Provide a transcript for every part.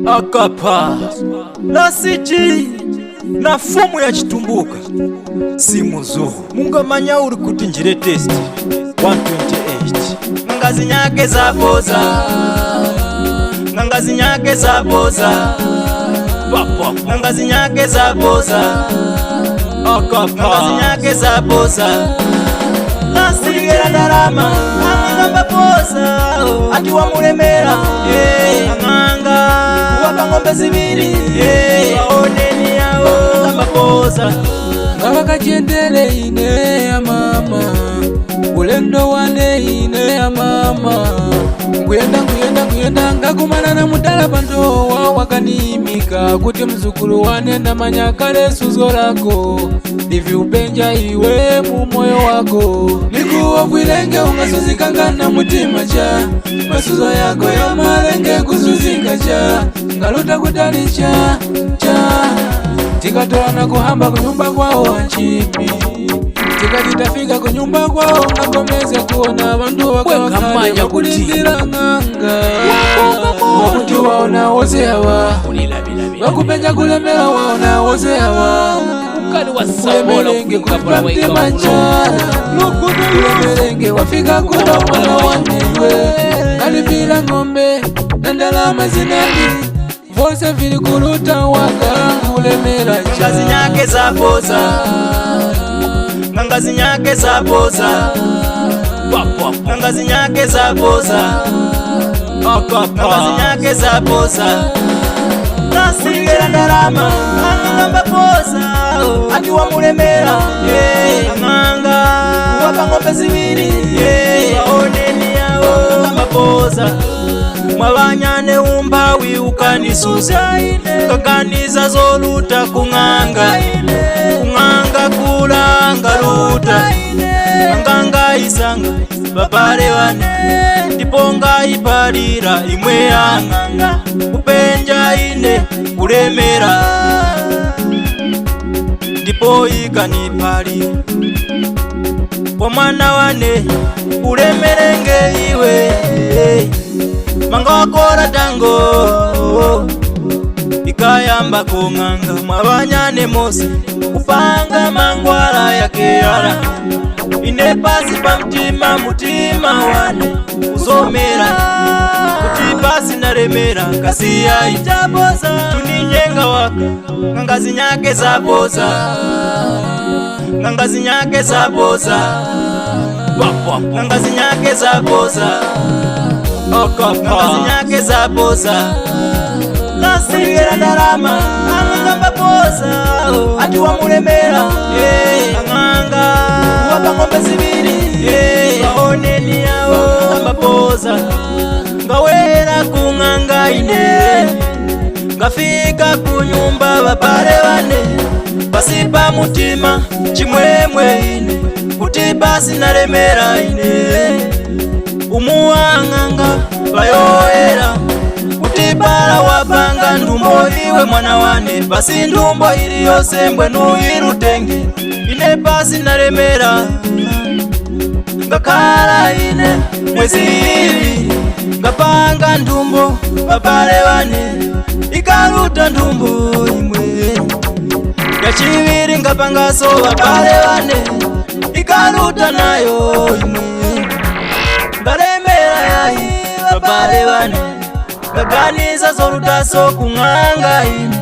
Akapa na siji na fumu ya chitumbuka simuzo mungamanya uri kuti njire test 128 ngazi nyake za boza ngazi nyake za boza ngazi nyake za boza akapa ngazi nyake za boza nasigera darama ngamba boza ati wa mulemera nganga wapa ngombe zibiri aoneni yao ngamba boza ngaba kachendele ine ya mama ulendo wane ine ya mama nguyenda ngakumana na mudala pandowa wakanimika kuti mzukulu wane ndamanya kale suzo lako ivi upenja iwe mu moyo wako nikuwa kwilenge ungasuzikanga na mutima cha masuzo yako ya malenge kusuzika cha ngaluta kutalicha cha tikatolana kuhamba kunyumba kwao wanchipi tikatitafika kunyumba kwao ngagomeze kuona bandu wakawakale kulindira nganga wakuti waona wose hawa wakupenja kulemela waona wose hawa kulemelenge kulipa mtima chana kulemelenge wafika kuda mwana waneiwe kalipila ngombe na ndalama zinani vose vili kuluta waka kulemela chana ngazi nyake za boza ngazi nyake za boza ngazi nyake za boza akapa ngazi nyake za boza nasigera darama ngamba boza ati wa mulemera nganga wapa ngombe zibiri aoneni yao ngamba boza mwabanyane umbawi ukanisuza kaganiza zoluta kunganga kulanga luta nganga isanga babale wane ndipo ngayipalira imwe yanganga kupenja ine kulemera ndipo ikanipalira kwa mwana wane kulemerenge iwe manga wakora tango ikayamba kunganga mwabanyane mose kupanga mangwala ya keara ine pasi pa mtima mutima wane uzomera kuti pasi naremera kasiya itaboza tuninyenga waka ngazi nyake za boza ngazi nyake za boza ngazi nyake za boza ngazi nyake za boza nasigera darama ngamba boza ati wa mulemera nganga wapa ngombe zibiri aoneni yao ngamba boza ngawera kunganga ine ngafika kunyumba babale wane pasipa mutima chimwemwe ine kuti basi nalemera ine umuwanganga bayoera utibala wapanga ndumbo iwe mwana wane basi ndumbo ili yose mbwenu irutenge ine pasi nalemera ngakala ine mwezi ili ngapanga ndumbo babale wane ikaluta ndumbo imwe ngachiviri ngapangaso babale wane ikaluta nayo imwe ngalemera yayi babale wane kaganiza zolutaso kunganga ine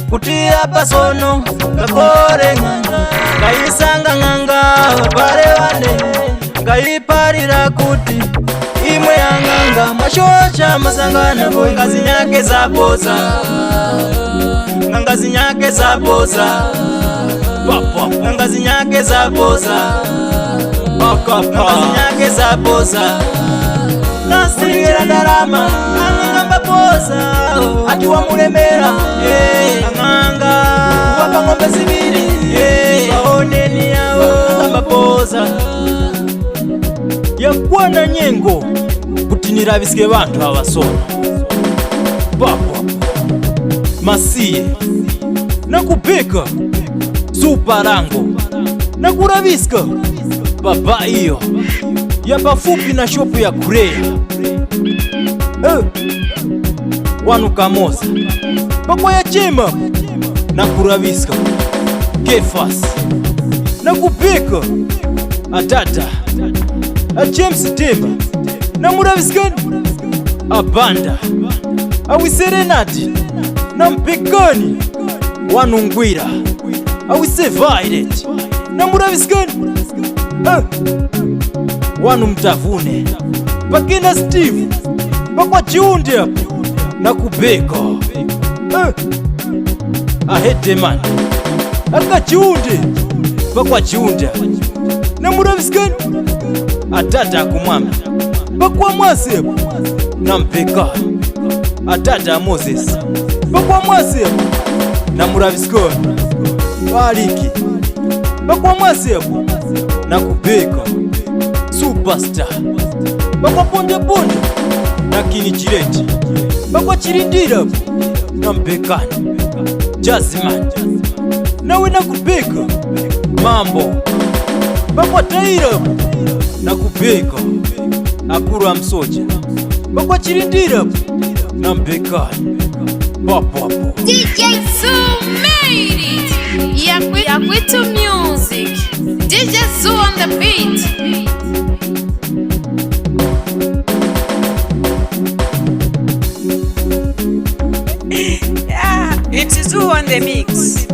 kuti apa sono kakore nganga ngayisanga nganga babale wane ngayipalira kuti imwe yanganga mashocha masangana boy ngazi nyake za boza ngazi nyake za boza ngazi nyake za boza akapa ngazi nyake za boza nasigera darama ngamba boza ati wa mulemera nganga wapa ngombe zibiri aoneni yao ngamba boza yakwana nyengo kuti nirabisike bantu abasona papo masiye nakupeka suparango nakurabiska baba iyo ya pafupi na shopu ya Korea wanu Kamoza bakwa ya chema na kuraviska Kefas na kupika atata a James Temba na muraviskani abanda awiserenati na mpekani wanu Ngwira awise Violet na muraviskani wanu Mtavune bakina Steve bakwa Chiunde hapo na kubeka aheteman aka Chiunde bakwa Chiunde na muraviskani atata akumwami bakwa Mwase na mpeka atata Moses bakwa Mwase na muraviskani Waliki bakwa Mwase na kubeka Superstar bakwa Ponde Ponde na Kini Chireti bakwa Chirindira na mpekani Jazman nawe na kubeka Mambo bakwa Taira na kubeka Akura Msoja bakwa Chirindira na mpekani Papo DJ Zoo made it. Yakwito music. DJ Zoo on the beat. Yeah, it's Zoo on the mix.